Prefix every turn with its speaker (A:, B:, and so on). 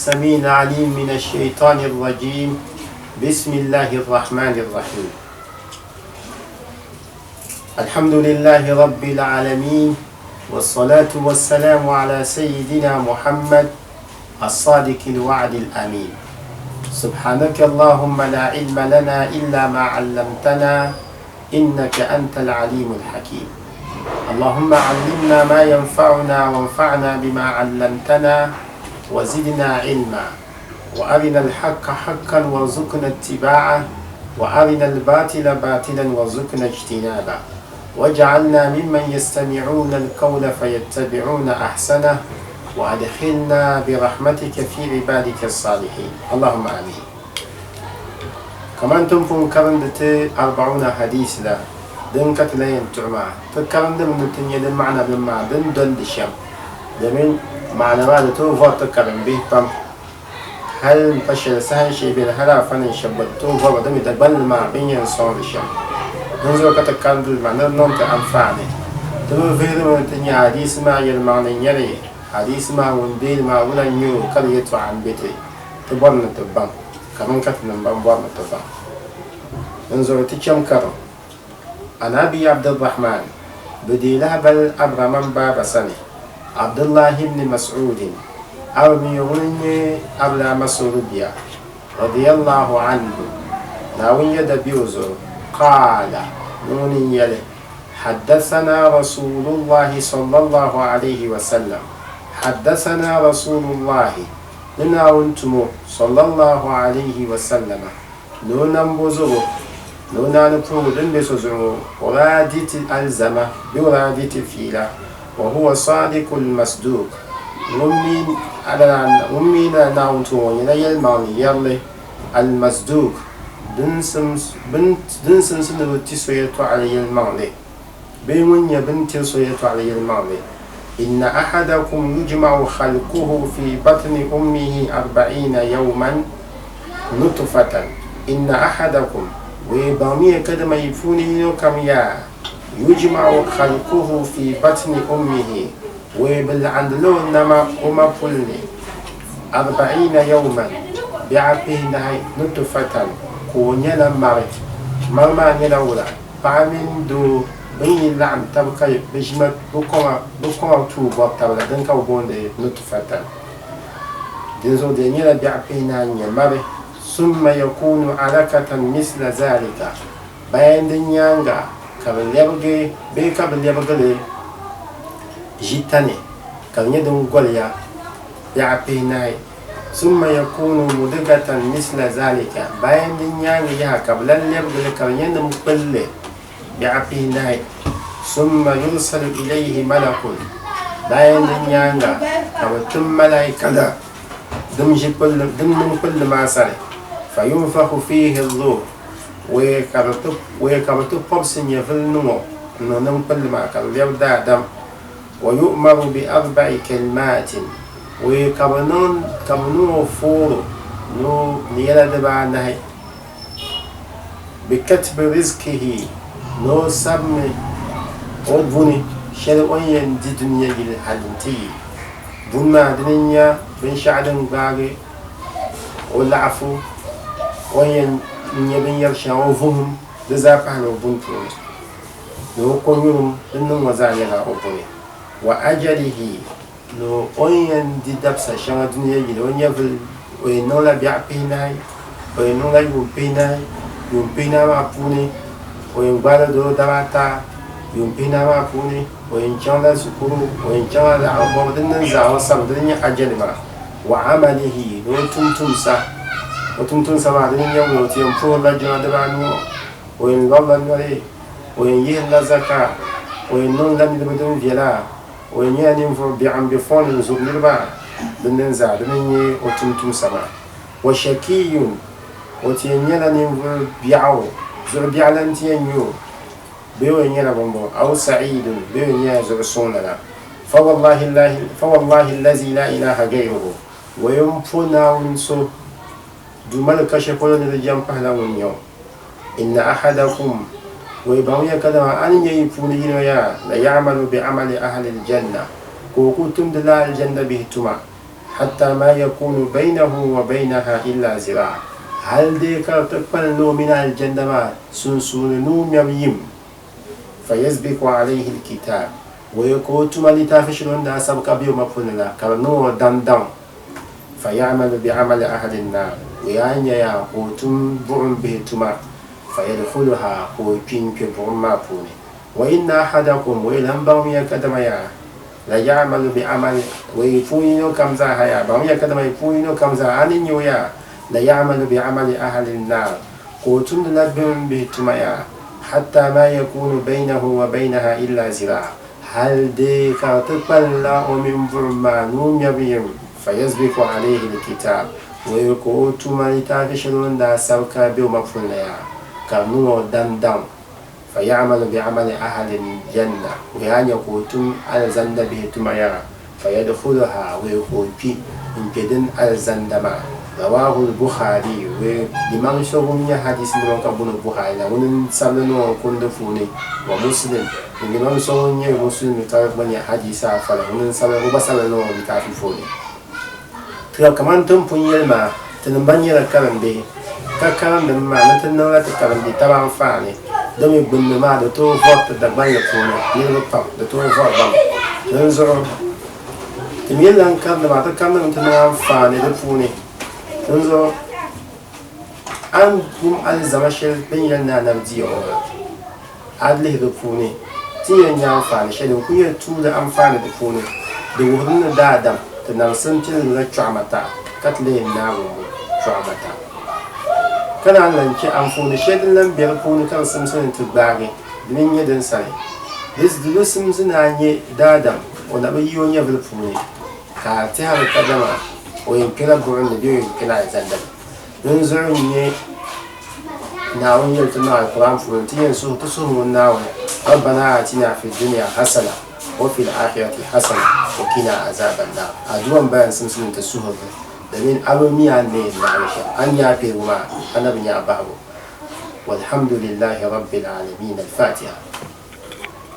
A: السميع العليم من الشيطان الرجيم. بسم الله الرحمن الرحيم. الحمد لله رب العالمين، والصلاة والسلام على سيدنا محمد الصادق الوعد الأمين. سبحانك اللهم لا علم لنا إلا ما علمتنا، إنك أنت العليم الحكيم. اللهم علمنا ما ينفعنا وانفعنا بما علمتنا وزدنا علما، وأرنا الحق حقا وارزقنا اتباعه، وأرنا الباطل باطلا وارزقنا اجتنابه، واجعلنا ممن يستمعون القول فيتبعون أحسنه، وأدخلنا برحمتك في عبادك الصالحين. اللهم آمين. كمان تنفون كرندت 40 حديث لا دن كتلين تعمى تكرند من الدنيا دن معنا بما دن دن دشام دمين معنا ما تو فوت تكرم به بام هل فشل سهل شيء بين هلا فن شبت تو فوت دم يتبل ما بين صار دشام نزور كتكرند معنا نوم تأنفعني تبى في من الدنيا حديث ما يلمعنا يلي حديث ما ونديل ما ولا نيو كل يطلع عن بيتي تبرنا تبان كمان كتنا بنبرنا تبان نزور تجمع كرم. أنا أبي عبد الرحمن بديله بل أمر من باب سني عبد الله بن مسعود أرمي وني أبلا مسعود رضي الله عنه ناوي يدبيوزو قال نوني يلي حدثنا رسول الله صلى الله عليه وسلم حدثنا رسول الله لنا وانتم صلى الله عليه وسلم نونمبوزو نونا نقول دن بسوزو ورادت الزمة بورادت فيلا وهو صادق المصدوق ومين ناونتو يلا يلماني يلا المصدوق دنسن سنو تسويتو على يلماني بيمن يبن تسويتو على يلماني إن أحدكم يجمع خلقه في بطن أمه 40 يوما نطفة إن أحدكم وبامية كده ما يفونه كم يا يجمع خلقه في بطن أمه وبالعندلو نما أما فلني 40 يوما بعبهنا نطفة كونيلا مارت مرما نلاولا بعمين دو بين لعم تبقى بجمع بكما توبا تبلا دنكا وبون نطفة دنزو دنيلا بعبهنا نمارت ثم يكون علقة مثل ذلك بين دنيانغا كبليبغي بيكا بليبغي جيتاني كنيدن غوليا يعبيناي ثم يكون مدغة مثل ذلك بين دنيانغا يا كبليبغي كنيدن بلي يعبيناي ثم يرسل إليه ملك بين دنيانغا كبتم ملائكة دم كل ما سري فينفخ فيه الروح ويكرتب فرسن يفلنه انه ننقل ما كان يبدا دم ويؤمر ب4 كلمات ويكبنون فور نو نيلا دبا نهي بكتب رزقه نو سم ودبني شل وين دي دنيا جل حدنتي بنا دنيا بن شعدن باغي ولا عفو وين يبين يرشا وفهم لزافان وبنتو لو كونيوم إنه مزايا أوبوني وأجله لو وين دي دبسة شان الدنيا جل وين يفل وين نولا بيعبيناي وين نولا يومبينا ما بوني وين بالدو دراتا يومبينا ما بوني وين شان سكرو وين شان أبو دنيا زاو سبدنيا أجل ما وعمله لو تنتمسا وتمتون سبع دنيا ويوتيم فور لجنا دبانو وين الله نوري وين يهلا زكاة وين نون لم يدمدون فيلا وين يعني فور بيعم بفون نزوج نربا دنزا دنيا وتمتون سبع وشكي وتينيلا نيفر بيعو زر بيعلن تينيو بيوين يلا بمبو أو سعيد بيوين يا زر صوننا فوالله الذي لا إله غيره ويمفنا ونسو دومال كشف لنا الجام فهلا ونيو إن أحدكم ويبغي كذا أن يفون يا لا يعمل بعمل أهل الجنة كوكو تمدلا الجنة به تما حتى ما يكون بينه وبينها إلا زراع هل ديك تقبل من الجنة ما سنسون نوم يميم فيسبق عليه الكتاب ويكوت ما لتافشلون دا سبق بيوم فنلا كرنو دندم فيعمل بعمل أهل النار ويعني يا قوتم برم به تما فيدخلها قوتين كبرم ما فوني وإن أحدكم وإلهم بومي كدميا لا يعمل بعمل ويفوني كمزا هيا بومي كدما يفوني كمزا عنين يويا لا يعمل بعمل أهل النار قوتم لبهم به تما حتى ما يكون بينه وبينها إلا زراع هل ديك تقبل من برما نوم يبيم فيسبق عليه الكتاب ويكوت ما لتافشلون دا سبكا بيوم فنلا كنو دندم فيعمل بعمل أهل الجنة ويعني يكوتم الزند به تميا فيدخلها ويكوتي إن كدن الزند ما رواه البخاري ولمن شغل حديث لمن كبون البخاري ونن سمنو كندفوني ومسلم لمن شغل مسلم كبون حديث فلا ونن سمنو بسمنو بكافيفوني ترى كمان تنبني ما تنبني الكلام به كلام ما نتنوى الكلام به طبعا فاني دمي بن ما دتو فوت دبان يكونه يلقط دتو فوت بام ننظر تميل عن كلام ما تكلم تنوى فاني دفوني ننظر أنكم الزمشل بيننا نبديه عدله دفوني تيجي نعرفاني شلون كل طول أنفاني دفوني دورنا دادم تنرسم تلنا شعمتا كتلين ناو شعمتا كان لنك أنفوني شدنا بيرفوني كان سمسون تباعي دمين يدن ساي دلو سمسون عني دادم ونبيون يبلفوني كاتها القدمة ويمكن أبغون نديو يمكن أزندم ننزعني ناوي يلتنا القرآن فلنتين سوء تسوه ناوي ربنا آتنا في الدنيا حسنة وفي الآخرة حسنة وقنا عذاب النار أدوان بان سمسون تسوه لمن أبمي عني المعرفة أن يابي وما أنا بني أبعو والحمد لله رب العالمين الفاتحة.